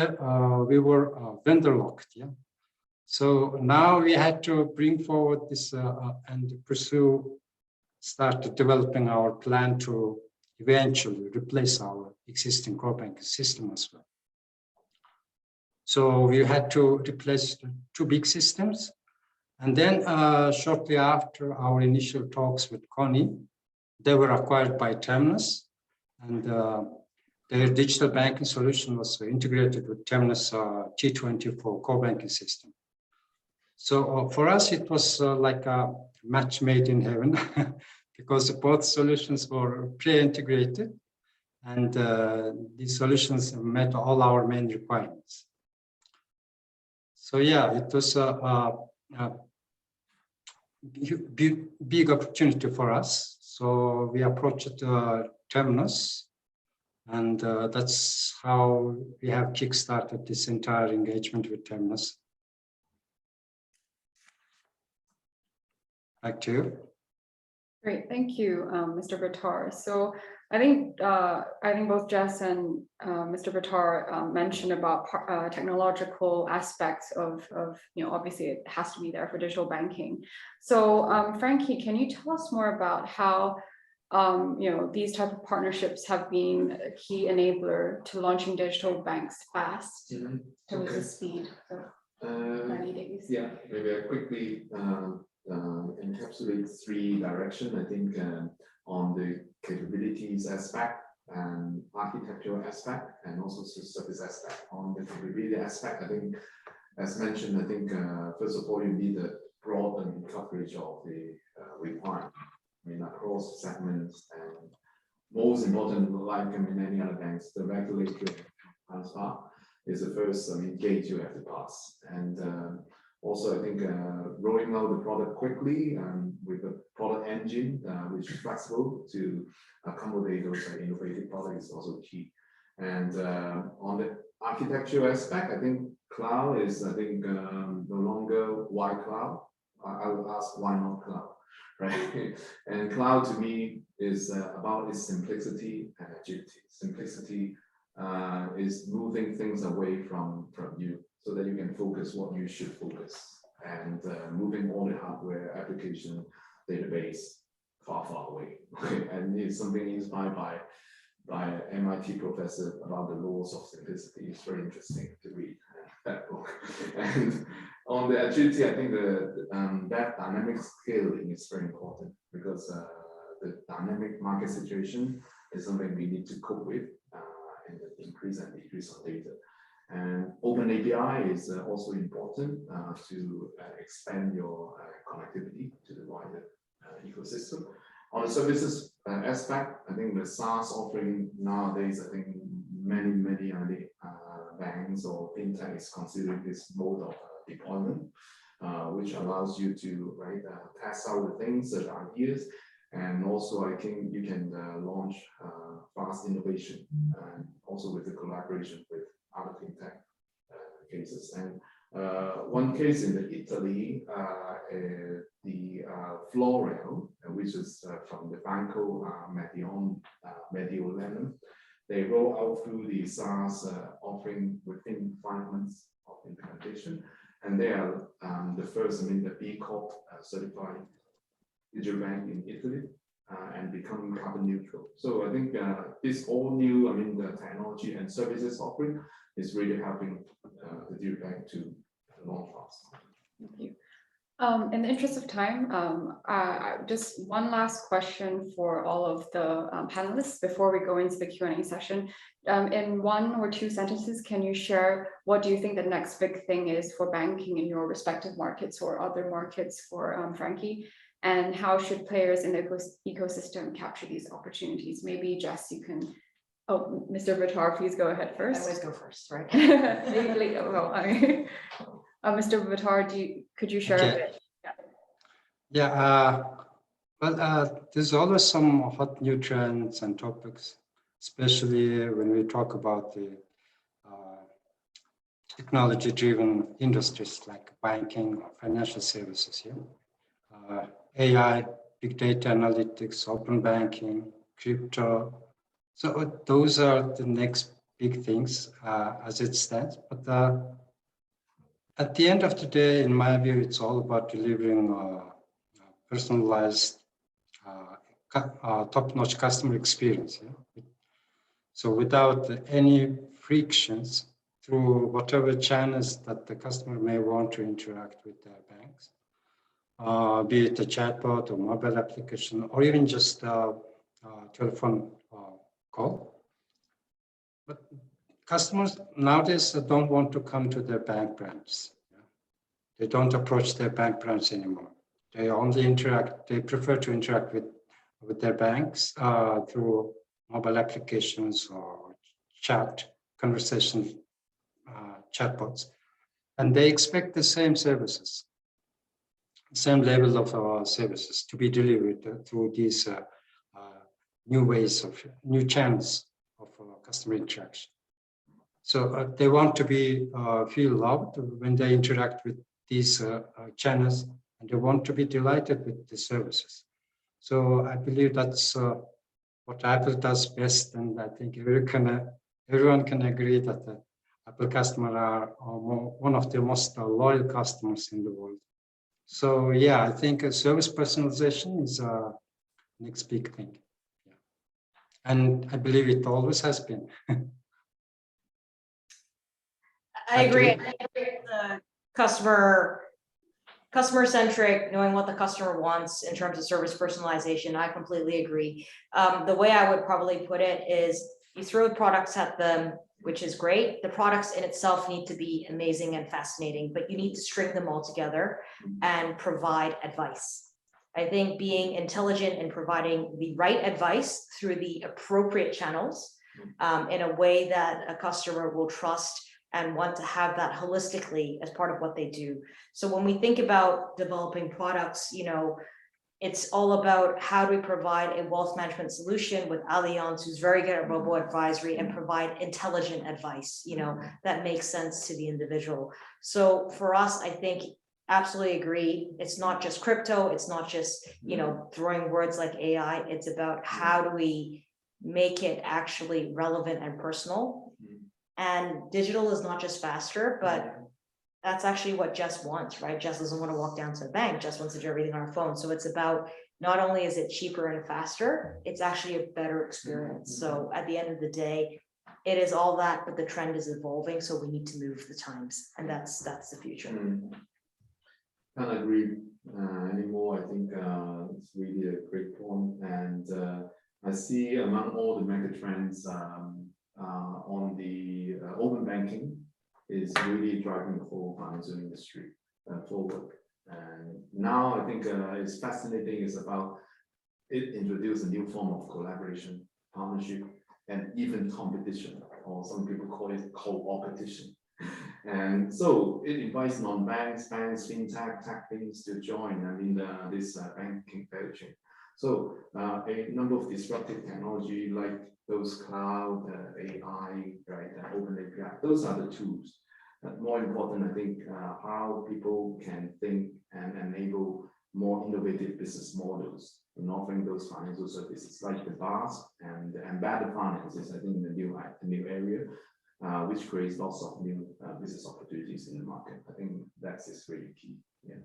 we were vendor-locked, So now we had to bring forward this and start developing our plan to eventually replace our existing core banking system as well. So we had to replace two big systems. And then shortly after our initial talks with Connie, they were acquired by Temenos, and their digital banking solution was integrated with Temenos T24 core banking system. So for us, it was like a match made in heaven because both solutions were pre-integrated, and these solutions met all our main requirements. So it was a big opportunity for us. So we approached Temenos, and that's how we have kickstarted this entire engagement with Temenos. Back to you. Great, thank you, Mr. Baatar. So I think both Jess and Mr. Baatar mentioned about technological aspects of obviously it has to be there for digital banking. So Frankie, can you tell us more about how these type of partnerships have been a key enabler to launching digital banks fast in terms of speed of 90 days? Yeah, maybe I quickly encapsulate three directions. I think on the capabilities aspect and architectural aspect, and also service aspect. On the capability aspect, I think, as mentioned, I think first of all, you need a broaden coverage of the requirement. I mean, across segments, and most important, like in any other banks, the regulatory transfer is the first gate you have to pass. And also, I think rolling out the product quickly with a product engine which is flexible to accommodate those innovative products is also key. And on the architectural aspect, I think cloud is, no longer why cloud. I would ask why not cloud, right? And cloud to me is about its simplicity and agility. Simplicity is moving things away from you, so that you can focus what you should focus, and moving all the hardware application database far away. And it's something inspired by an MIT professor about the laws of simplicity. It's very interesting to read that book. And on the agility, I think that dynamic scaling is very important, because the dynamic market situation is something we need to cope with in the increase and decrease of data. And open API is also important to expand your connectivity to the wider ecosystem. On the services aspect, I think the SaaS offering nowadays, I think many other banks or FinTech is considering this mode of deployment, which allows you to test out the things, the ideas, and also I think you can launch fast innovation, and also with the collaboration with other FinTech cases. And one case in Italy, the Floreal, which is from the Banco Mediolanum, they roll out through the SaaS offering within 5 months of implementation, and they are the first, the B Corp certified digital bank in Italy, and become carbon neutral. So I think this all new, the technology and services offering is really helping the digital bank to launch fast. Thank you. In the interest of time, just one last question for all of the panelists before we go into the Q&A session. In 1 or 2 sentences, can you share what do you think the next big thing is for banking in your respective markets or other markets for Frankie? And how should players in the ecosystem capture these opportunities? Maybe Jess, you can. Oh, Mr. Baatar, please go ahead first. I always go first, right? Mr. Baatar, could you share a bit? Yeah, well, there's always some hot new trends and topics, especially when we talk about the technology-driven industries like banking or financial services. Yeah? AI, big data analytics, open banking, crypto. So those are the next big things as it stands. But at the end of the day, in my view, it's all about delivering personalized, top-notch customer experience. Yeah? So without any frictions through whatever channels that the customer may want to interact with their banks, be it a chatbot or mobile application, or even just a telephone call. But customers nowadays don't want to come to their bank branches. Yeah? They don't approach their bank branch anymore. They only interact, they prefer to interact with their banks through mobile applications or conversation chatbots. And they expect the same services, same level of services to be delivered through these new channels of customer interaction. So they want to feel loved when they interact with these channels, and they want to be delighted with the services. So I believe that's what Apple does best, and I think everyone can agree that the Apple customers are one of the most loyal customers in the world. So yeah, I think service personalization is next big thing. Yeah. And I believe it always has been. I agree. The customer centric, knowing what the customer wants in terms of service personalization, I completely agree. The way I would probably put it is you throw products at them, which is great. The products in itself need to be amazing and fascinating, but you need to string them all together and provide advice. I think being intelligent and providing the right advice through the appropriate channels in a way that a customer will trust and want to have that holistically as part of what they do. So when we think about developing products, it's all about how do we provide a wealth management solution with Allianz, who's very good at robo-advisory, and provide intelligent advice, that makes sense to the individual. So for us, I think absolutely agree. It's not just crypto. It's not just, throwing words like AI. It's about how do we make it actually relevant and personal. And digital is not just faster, but that's actually what Jess wants, right? Jess doesn't want to walk down to the bank. Jess wants to do everything on her phone. So it's about not only is it cheaper and faster, it's actually a better experience. So at the end of the day, it is all that, but the trend is evolving. So we need to move the times, and that's the future. Can't agree anymore. I think it's really a great point, and I see among all the mega trends on the open banking is really driving the whole financial industry forward. And now I think it's fascinating is about it introduced a new form of collaboration, partnership, and even competition, or some people call it co-opetition. And so it invites non-banks, banks, FinTech, tech things to join this banking value chain. So a number of disruptive technology like those cloud, AI, right, open API, those are the tools. But more important, I think, how people can think and enable more innovative business models in offering those financial services like the BaaS and the embedded finances, I think, the new area, which creates lots of new business opportunities in the market. I think that's is really key. Yeah.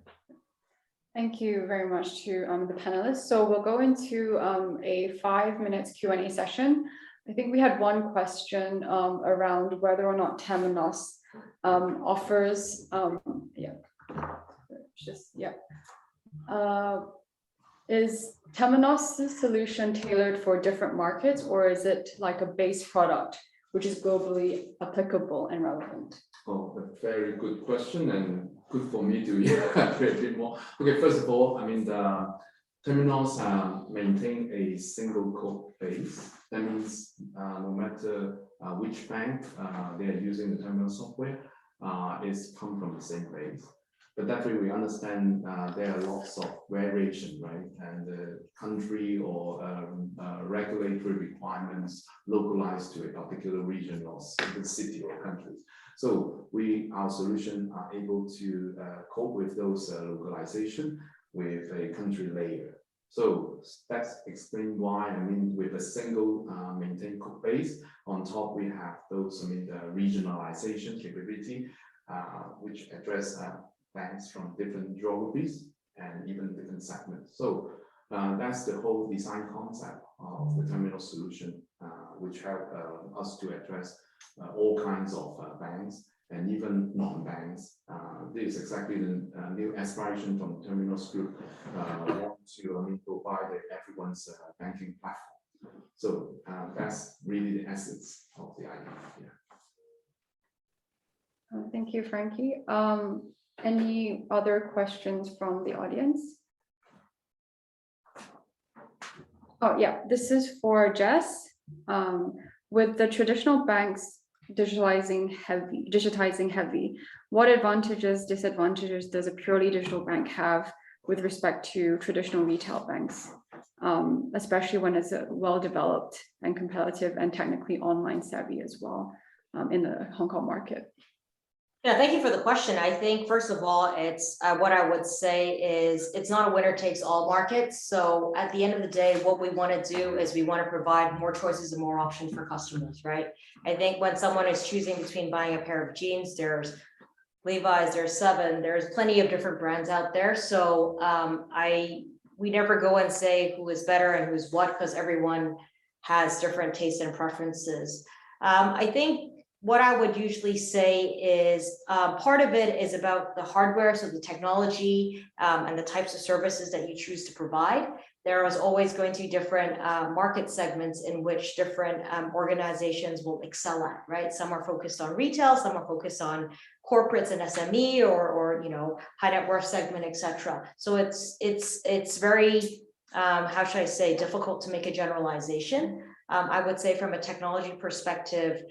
Thank you very much to the panelists. So we'll go into a 5 minutes Q&A session. I think we had one question around whether or not Temenos offers, is Temenos' solution tailored for different markets, or is it like a base product which is globally applicable and relevant? Oh, a very good question, and good for me to hear a bit more. Okay, first of all, I mean, the Temenos maintain a single code base. That means no matter which bank they are using the Temenos software, it's come from the same base. But definitely we understand there are lots of variation, right? And the country or regulatory requirements localized to a particular region or city or country. So our solution are able to cope with those localization with a country layer. So that's explain why, I mean, with a single maintained code base, on top we have those, I mean, the regionalization capability, which address banks from different geographies and even different segments. So that's the whole design concept of the Temenos solution, which help us to address all kinds of banks and even non-banks. This is exactly the new aspiration from Temenos Group, want to provide everyone's banking platform. So that's really the essence of the idea. Yeah. Thank you, Frankie. Any other questions from the audience? Oh yeah, this is for Jess. With the traditional banks digitizing heavy, what advantages, disadvantages does a purely digital bank have with respect to traditional retail banks, especially when it's a well-developed and competitive and technically online savvy as well in the Hong Kong market? Yeah, thank you for the question. I think, first of all, it's what I would say is it's not a winner takes all market. So at the end of the day, what we want to do is we want to provide more choices and more options for customers, right? I think when someone is choosing between buying a pair of jeans, there's Levi's, there's Seven, there's plenty of different brands out there. So we never go and say who is better and who's what, because everyone has different tastes and preferences. I think what I would usually say is part of it is about the hardware, so the technology and the types of services that you choose to provide. There is always going to be different market segments in which different organizations will excel at, right? Some are focused on retail, some are focused on corporates and SME or high net worth segment, etc. So it's very, how should I say, difficult to make a generalization. I would say from a technology perspective,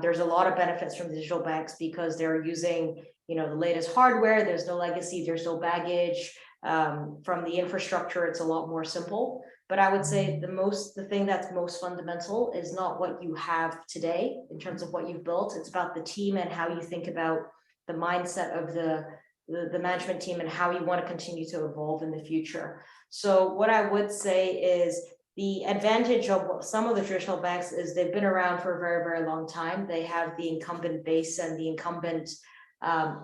there's a lot of benefits from digital banks because they're using, the latest hardware. There's no legacy, there's no baggage. From the infrastructure, it's a lot more simple. But I would say the thing that's most fundamental is not what you have today in terms of what you've built. It's about the team and how you think about the mindset of the management team and how you want to continue to evolve in the future. So what I would say is the advantage of some of the traditional banks is they've been around for a very, very long time. They have the incumbent base and the incumbent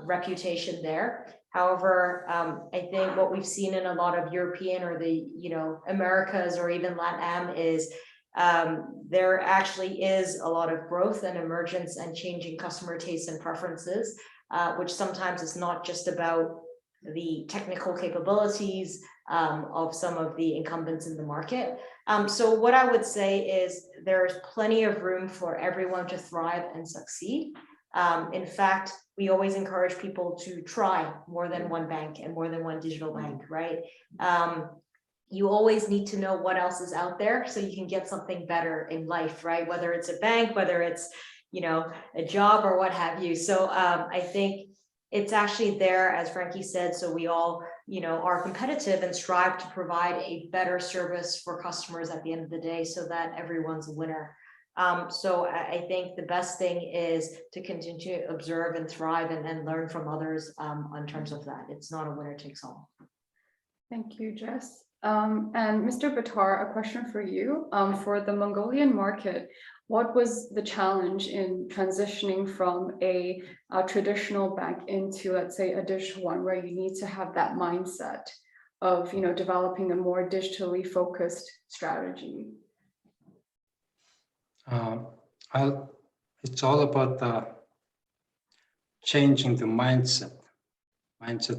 reputation there. However, I think what we've seen in a lot of European or the Americas or even LATAM is there actually is a lot of growth and emergence and changing customer tastes and preferences, which sometimes is not just about the technical capabilities of some of the incumbents in the market. So what I would say is there's plenty of room for everyone to thrive and succeed. In fact, we always encourage people to try more than one bank and more than one digital bank, right? You always need to know what else is out there so you can get something better in life, right? Whether it's a bank, whether it's, a job or what have you. So I think it's actually there, as Frankie said, so we all, are competitive and strive to provide a better service for customers at the end of the day so that everyone's a winner. So I think the best thing is to continue to observe and thrive and learn from others in terms of that. It's not a winner takes all. Thank you, Jess. And Mr. Baatar, a question for you. For the Mongolian market, what was the challenge in transitioning from a traditional bank into, let's say, a digital one, where you need to have that mindset of, developing a more digitally focused strategy? It's all about changing the mindset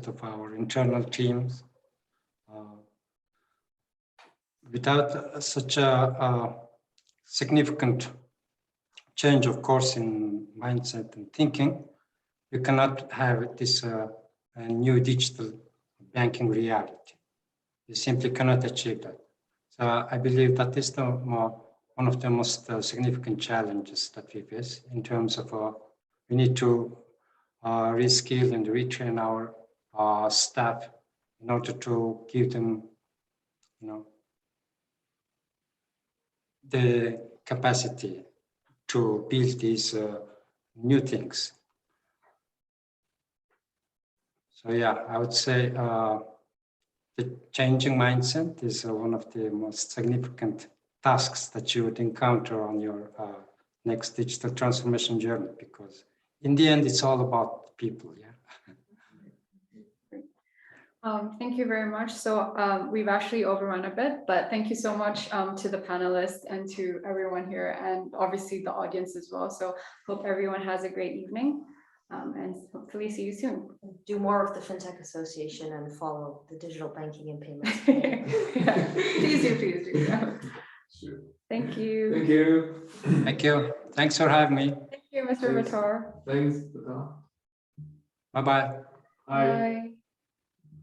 of our internal teams. Without such a significant change, of course, in mindset and thinking, you cannot have this a new digital banking reality. You simply cannot achieve that. So I believe that is one of the most significant challenges that we face in terms of we need to reskill and retrain our staff in order to give them, the capacity to build these new things. So yeah, I would say the changing mindset is one of the most significant tasks that you would encounter on your next digital transformation journey, because in the end, it's all about people. Yeah. Thank you very much. So we've actually overrun a bit, but thank you so much to the panelists and to everyone here, and obviously the audience as well. So hope everyone has a great evening, and hopefully see you soon. Do more of the FinTech Association and follow the digital banking and payments. Yeah, please do. Yeah. Sure. Thank you. Thank you. Thank you. Thanks for having me. Thank you, Mr. Thanks. Baatar. Thanks, Baatar. Bye-bye. Bye. Bye.